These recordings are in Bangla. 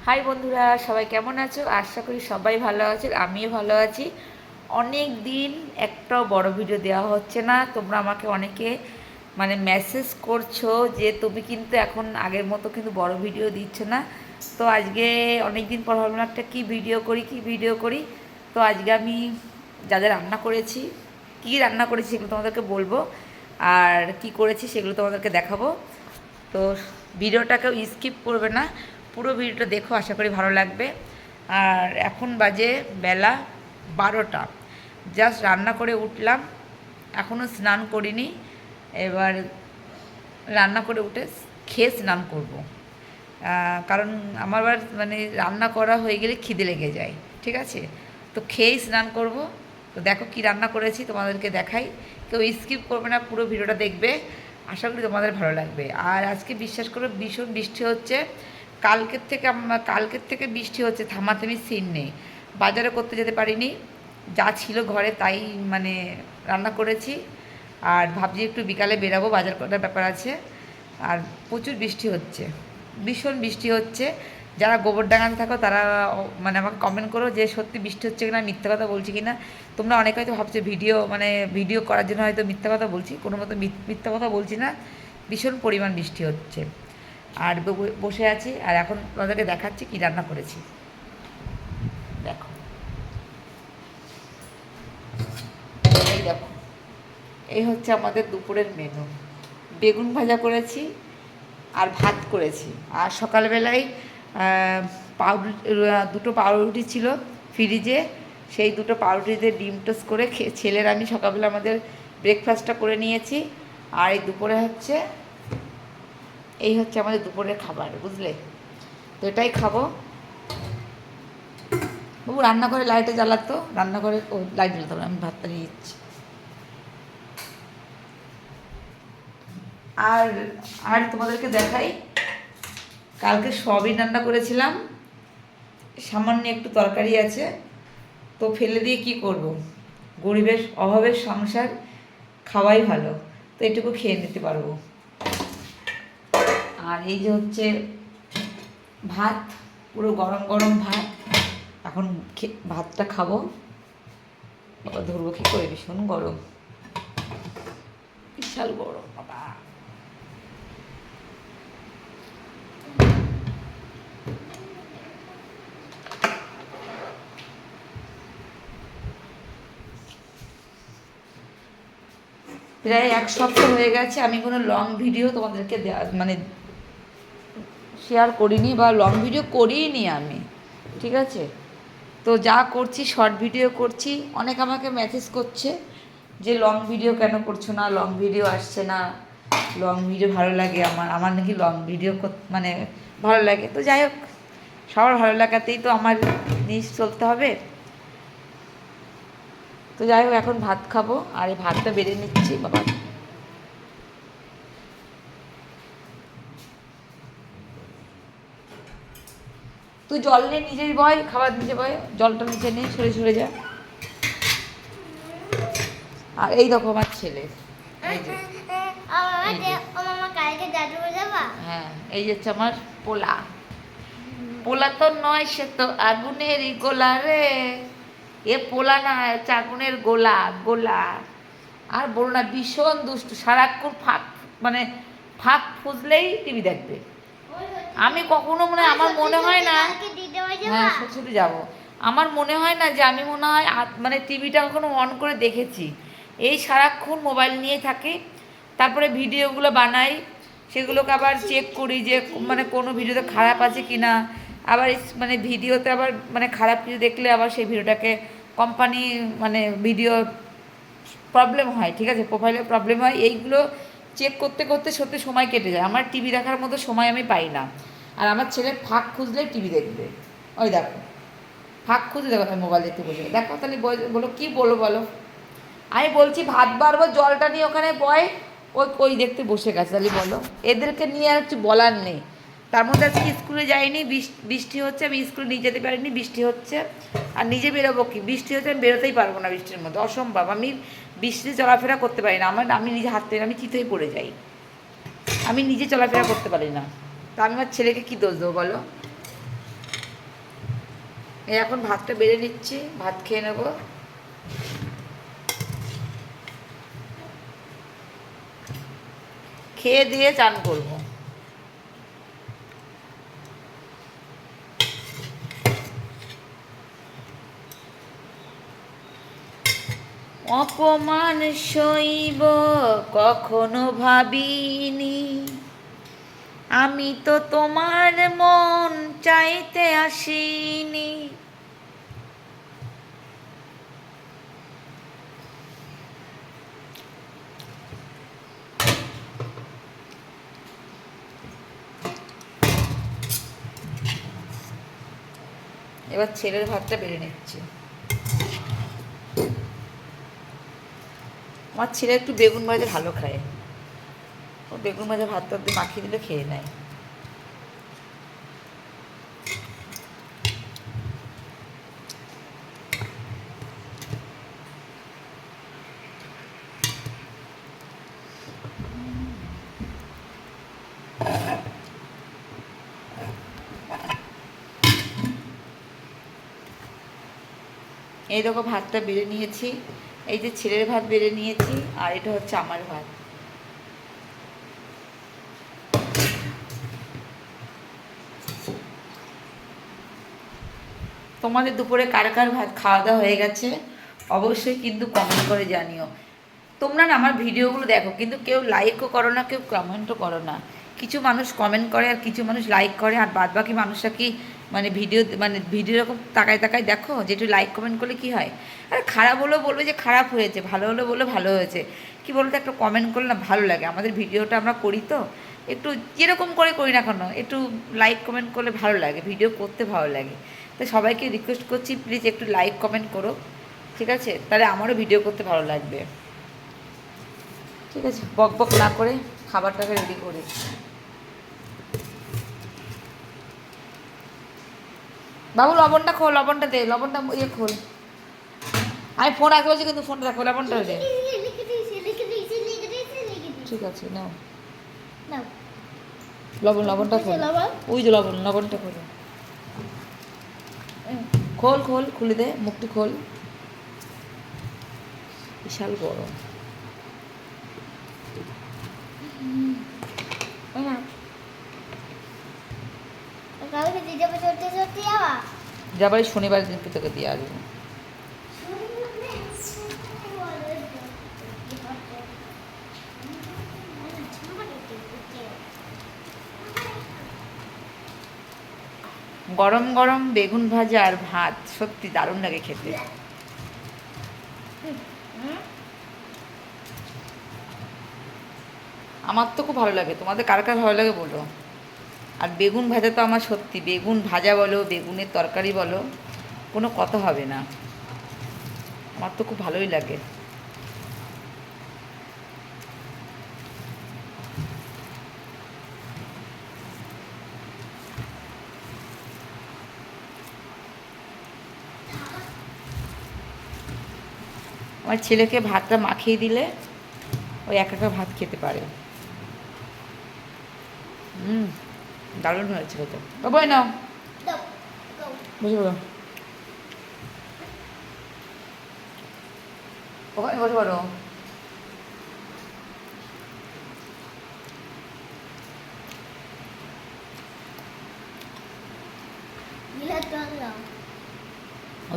হাই বন্ধুরা, সবাই কেমন আছো? আশা করি সবাই ভালো আছো, আমিও ভালো আছি। অনেক দিন একটাও বড় ভিডিও দেওয়া হচ্ছে না। তোমরা আমাকে অনেকে মেসেজ করছো যে তুমি কিন্তু এখন আগের মতো কিন্তু বড় ভিডিও দিচ্ছ না। তো আজকে অনেক দিন পর ভাবলাম একটা কী ভিডিও করি। তো আজকে আমি যা যা রান্না করেছি, কী রান্না করেছি সেগুলো তোমাদেরকে বলবো, আর কি করেছি সেগুলো তোমাদেরকে দেখাবো। তো ভিডিওটাকেও স্কিপ করবে না, পুরো ভিডিওটা দেখো, আশা করি ভালো লাগবে। আর এখন বাজে বেলা 12টা, জাস্ট রান্না করে উঠলাম, এখনও স্নান করিনি। এবার রান্না করে উঠে খেয়ে স্নান করব। কারণ আমার আবার রান্না করা হয়ে গেলে খিদে লেগে যায়, ঠিক আছে? তো খেয়েই স্নান করব। তো দেখো কি রান্না করেছি তোমাদেরকে দেখাই, কেউ স্কিপ করবে না, পুরো ভিডিওটা দেখবে, আশা করি তোমাদের ভালো লাগবে। আর আজকে বিশ্বাস করো ভীষণ বৃষ্টি হচ্ছে, কালকের থেকে বৃষ্টি হচ্ছে, থামাথামি সিন নেই। বাজারে করতে যেতে পারিনি, যা ছিল ঘরে তাই রান্না করেছি। আর ভাবছি একটু বিকালে বেরাবো, বাজার করার ব্যাপার আছে। আর প্রচুর বৃষ্টি হচ্ছে, ভীষণ বৃষ্টি হচ্ছে। যারা গোবরডাঙ্গাতে থাকো তারা আমাকে কমেন্ট করো যে সত্যি বৃষ্টি হচ্ছে কিনা, মিথ্যা কথা বলছি কিনা। তোমরা অনেকে হয়তো ভাবছো ভিডিও করার জন্য হয়তো মিথ্যা কথা বলছি, কোনো মতো মিথ্যা কথা বলছি না। ভীষণ পরিমাণ বৃষ্টি হচ্ছে, আর বসে আছি। আর এখন তোমাদেরকে দেখাচ্ছি কী রান্না করেছি, দেখো। এই দেখো, এই হচ্ছে আমাদের দুপুরের মেনু। বেগুন ভাজা করেছি আর ভাত করেছি। আর সকালবেলায় পাউরুটি, দুটো পাউরুটি ছিল ফ্রিজে, সেই দুটো পাউরুটিতে ডিম টোস্ট করে ছেলের আমি সকালবেলা আমাদের ব্রেকফাস্টটা করে নিয়েছি। আর এই দুপুরে হচ্ছে আমাদের দুপুরের খাবার, বুঝলে? তো এটাই খাবো। বাবু রান্নাঘরে লাইটে জ্বালাতো, রান্নাঘরে লাইট জ্বালাতে হবে, আমি ভাতটা নিয়ে দিচ্ছি। আর আর তোমাদেরকে দেখাই, কালকে সয়াবিন রান্না করেছিলাম, সামান্য একটু তরকারি আছে, তো ফেলে দিয়ে কি করব? গরিবের অভাবের সংসার, খাওয়াই ভালো, তো এটুকু খেয়ে নিতে পারবো। আর এই যে হচ্ছে ভাত, পুরো গরম গরম ভাত। এখন ভাতটা খাবো। বাবা ধরবো কী করে, ভীষণ গরম, বিশাল গরম বাবা। প্রায় এক সপ্তাহ হয়ে গেছে আমি কোনো লং ভিডিও তোমাদেরকে শেয়ার করিনি, বা লং ভিডিও করিনি আমি, ঠিক আছে? তো যা করছি শর্ট ভিডিও করছি। অনেক আমাকে মেসেজ করছে যে লং ভিডিও কেন করছো না, লং ভিডিও আসছে না, লং ভিডিও ভালো লাগে আমার নাকি লং ভিডিও ভালো লাগে। তো যাই হোক, সবার ভালো লাগাতেই তো আমার জিনিস চলতে হবে। তো যাই হোক, এখন ভাত খাবো, আর এই ভাতটা বেড়ে নিচ্ছি। বাবা তুই জল নিয়ে নিজেই বয়, খাবার নিজে বয়, জলটা নিচে নিয়ে সরে সরে যা। আর এই দেখো আমার ছেলে, এই যে হ্যাঁ, এই হচ্ছে আমার পোলা। পোলা তো নয়, সে তো আগুনেরই গোলা রে। এ পোলা না, হচ্ছে আগুনের গোলা গোলা। আর বলো না, ভীষণ দুষ্টু, সারাক্ষণ মানে ফাঁক ফুজলেই টিভি দেখবে। আমি কখনো আমার মনে হয় না, হ্যাঁ শ্বশুরে যাবো, আমার মনে হয় না যে আমি টিভিটা কখনো অন করে দেখেছি। এই সারাক্ষণ মোবাইল নিয়ে থাকি, তারপরে ভিডিওগুলো বানাই, সেগুলোকে আবার চেক করি যে কোনো ভিডিওতে খারাপ আছে কি না। আবার ভিডিওতে আবার খারাপ কিছু দেখলে আবার সেই ভিডিওটাকে কোম্পানি ভিডিও প্রবলেম হয়, ঠিক আছে, প্রোফাইলে প্রবলেম হয়, এইগুলো চেক করতে করতে সত্যি সময় কেটে যায়। আমার টিভি দেখার মতো সময় আমি পাই না। আর আমার ছেলে ফাঁক খুঁজলেই টিভি দেখবে। ওই দেখো, ফাঁক খুঁজে দেখো, মোবাইল দেখতে বসে দেখো। তাহলে বলো কী বলো। আমি বলছি ভাত বাড়বো, জলটা নিয়ে ওখানে বয়, ওই ওই দেখতে বসে গেছে। তাহলে বলো, এদেরকে নিয়ে আর কিছু বলার নেই। তার মধ্যে আজকে স্কুলে যাইনি, বৃষ্টি হচ্ছে, আমি স্কুলে নিয়ে যেতে পারিনি, বৃষ্টি হচ্ছে। আর নিজে বেরোবো কি, বৃষ্টি হচ্ছে, আমি বেরোতেই পারবো না বৃষ্টির মধ্যে, অসম্ভব। আমি বৃষ্টিতে চলাফেরা করতে পারি না, আমি নিজে হাত থেকে আমি চিত হয়ে পড়ে যাই, আমি নিজে চলাফেরা করতে পারি না। তা আমি আমার ছেলেকে কী দোষ দেবো বলো? এই এখন ভাতটা বেড়ে নিচ্ছি, ভাত খেয়ে নেব। খেয়ে দিয়ে চান করবো। অপমান সইব কখনো ভাবিনি, আমি তো তোমার মন চাইতে আসিনি। এবার ছেলের ভাতটা বেড়ে নিচ্ছি। আমার ছেলে একটু বেগুন ভাজা ভালো খায়, ও বেগুন ভাজা ভাতটা দিয়ে মাখিয়ে দিলে খেয়ে নেয়। এই দেখো ভাতটা বেড়ে নিয়েছি, এই যে ছেলের ভাত বেড়ে নিয়েছি, আর এটা হচ্ছে আমার ভাত। তোমাদের দুপুরে কার কার ভাত খাওয়া দাওয়া হয়ে গেছে অবশ্যই কিন্তু কমেন্ট করে জানিও। তোমরা না আমার ভিডিওগুলো দেখো, কিন্তু কেউ লাইকও করো না, কেউ কমেন্টও করো না। কিছু মানুষ কমেন্ট করে আর কিছু মানুষ লাইক করে, আর বাদ বাকি মানুষরা কি ভিডিও এরকম তাকায় তাকায় দেখো যে একটু লাইক কমেন্ট করলে কি হয়। আর খারাপ হলেও বলবে যে খারাপ হয়েছে, ভালো হলেও বললে ভালো হয়েছে। কি বলতো, একটা কমেন্ট করলে না ভালো লাগে। আমাদের ভিডিওটা আমরা করি তো একটু যেরকম করে করি না কেন, একটু লাইক কমেন্ট করলে ভালো লাগে, ভিডিও করতে ভালো লাগে। তো সবাইকে রিকোয়েস্ট করছি প্লিজ একটু লাইক কমেন্ট করো, ঠিক আছে? তাহলে আমারও ভিডিও করতে ভালো লাগবে। ঠিক আছে, বক বক না করে খাবারটাকে রেডি করি। বাবু লবণটা খোল, লবণটা দে, লবণটা ইয়ে খোল। আমি ফোন রাখতে বলছি কিন্তু ফোনটা রাখো, লবণটা দে। ঠিক আছে নাও লবণটা খোল, ওই যে লবণটা খোলো। খোল খুলে দে, মুখটি খোল। বিশাল বড়। যাবার শনিবার দিন তোকে দিয়ে আসবো। গরম গরম বেগুন ভাজা আর ভাত সত্যি দারুণ লাগে খেতে। আমার তো খুব ভালো লাগে, তোমাদের কার কার ভালো লাগে বলো। আর বেগুন ভাজা তো আমার সত্যি, বেগুন ভাজা বলো, বেগুনের তরকারি বলো, কোনো কথা হবে না, আমার তো খুব ভালোই লাগে। আমার ছেলেকে ভাতটা মাখিয়ে দিলে ওই একা ভাত খেতে পারে। দারুণ হয়েছিল তো। বাবাই নাও, বসে পড়ো, ওখানে বসে পড়ো।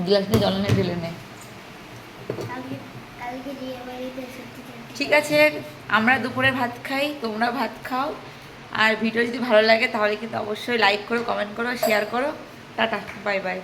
গ্লাস নিয়ে জল নিয়ে ঢেলে নে। ঠিক আছে, আমরা দুপুরে ভাত খাই, তোমরা ভাত খাও। আর ভিডিও যদি ভালো লাগে তাহলে কিন্তু অবশ্যই লাইক করো, কমেন্ট করো, শেয়ার করো। Tata, bye bye.